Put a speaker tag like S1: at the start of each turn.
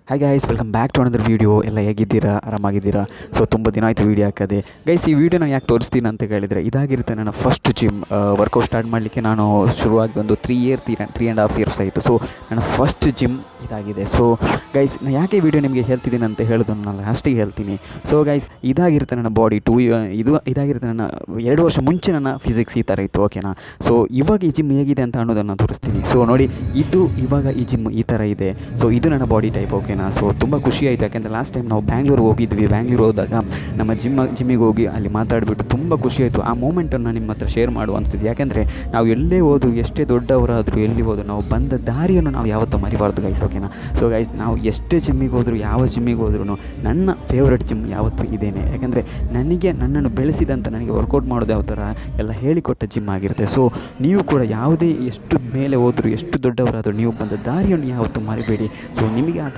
S1: Hi guys, welcome back to another video. ಎಲ್ಲ ಹೇಗಿದ್ದೀರಾ? ಆರಾಮಾಗಿದ್ದೀರಾ? ಸೊ ತುಂಬ ದಿನ ಆಯಿತು ವೀಡಿಯೋ ಹಾಕೋದೆ. ಗೈಸ್, ಈ ವಿಡಿಯೋ ನಾನು ಯಾಕೆ ತೋರಿಸ್ತೀನಿ ಅಂತ ಹೇಳಿದರೆ, ಇದಾಗಿರುತ್ತೆ ನನ್ನ ಫಸ್ಟ್ ಜಿಮ್ ವರ್ಕೌಟ್ ಸ್ಟಾರ್ಟ್ ಮಾಡಲಿಕ್ಕೆ ನಾನು ಶುರುವಾಗಿ ಒಂದು 3.5 ಇಯರ್ಸ್ ಆಯಿತು. ಸೊ ನನ್ನ ಫಸ್ಟ್ ಜಿಮ್ ಇದಾಗಿದೆ. ಸೊ ಗೈಸ್, ನಾನು ಯಾಕೆ ವಿಡಿಯೋ ನಿಮಗೆ ಹೇಳ್ತಿದ್ದೀನಿ ಅಂತ ಹೇಳೋದನ್ನು ನಾನು ಲಾಸ್ಟಿಗೆ ಹೇಳ್ತೀನಿ. ಸೊ ಗೈಸ್, ಇದಾಗಿರುತ್ತೆ ನನ್ನ ಬಾಡಿ ಇದಾಗಿರುತ್ತೆ ನನ್ನ 2 ವರ್ಷ ಮುಂಚೆ ನನ್ನ ಫಿಸಿಕ್ಸ್ ಈ ಥರ ಇತ್ತು, ಓಕೆನಾ? ಸೊ ಇವಾಗ ಈ ಜಿಮ್ ಹೇಗಿದೆ ಅಂತ ಅನ್ನೋದನ್ನು ತೋರಿಸ್ತೀನಿ. ಸೊ ನೋಡಿ, ಇವಾಗ ಈ ಜಿಮ್ ಈ ಥರ ಇದೆ. ಸೊ ಇದು ನನ್ನ ಬಾಡಿ ಟೈಪ್, ಓಕೆನಾ? ಸೊ ತುಂಬ ಖುಷಿ ಆಯಿತು, ಯಾಕೆಂದರೆ ಲಾಸ್ಟ್ ಟೈಮ್ ನಾವು ಬ್ಯಾಂಗ್ಳೂರಿಗೆ ಹೋಗಿದ್ವಿ. ಬ್ಯಾಂಗ್ಳೂರು ಹೋದಾಗ ನಮ್ಮ ಜಿಮ್ಮಿಗೆ ಹೋಗಿ ಅಲ್ಲಿ ಮಾತಾಡಿಬಿಟ್ಟು ತುಂಬ ಖುಷಿ ಆಯಿತು. ಆ ಮೂಮೆಂಟನ್ನು ನಿಮ್ಮ ಹತ್ರ ಶೇರ್ ಮಾಡುವ ಅನಿಸಿದೆ. ಯಾಕೆಂದರೆ ನಾವು ಎಲ್ಲೇ ಹೋದ್ರು, ಎಷ್ಟೇ ದೊಡ್ಡವರಾದರೂ ಎಲ್ಲಿ ಹೋದ್ರು, ನಾವು ಬಂದ ದಾರಿಯನ್ನು ನಾವು ಯಾವತ್ತೂ ಮರಿಬಾರ್ದು ಗೈಸ್, ಓಕೆನಾ? ಸೊ ಗೈಸ್, ನಾವು ಎಷ್ಟೇ ಜಿಮ್ಮಿಗೆ ಹೋದರೂ, ಯಾವ ಜಿಮ್ಮಿಗೆ ಹೋದ್ರೂ ನನ್ನ ಫೇವ್ರೆಟ್ ಜಿಮ್ ಯಾವತ್ತೂ ಇದೇನೆ. ಯಾಕೆಂದರೆ ನನ್ನನ್ನು ಬೆಳೆಸಿದಂಥ, ನನಗೆ ವರ್ಕೌಟ್ ಮಾಡೋದು ಯಾವ ಥರ ಎಲ್ಲ ಹೇಳಿಕೊಟ್ಟ ಜಿಮ್ ಆಗಿರುತ್ತೆ. ಸೊ ನೀವು ಕೂಡ ಯಾವುದೇ ಎಷ್ಟು ಮೇಲೆ ಹೋದರೂ, ಎಷ್ಟು ದೊಡ್ಡವರಾದರೂ, ನೀವು ಬಂದ ದಾರಿಯನ್ನು ಯಾವತ್ತೂ ಮರಿಬೇಡಿ. ಸೊ ನಿಮಗೆ ಆ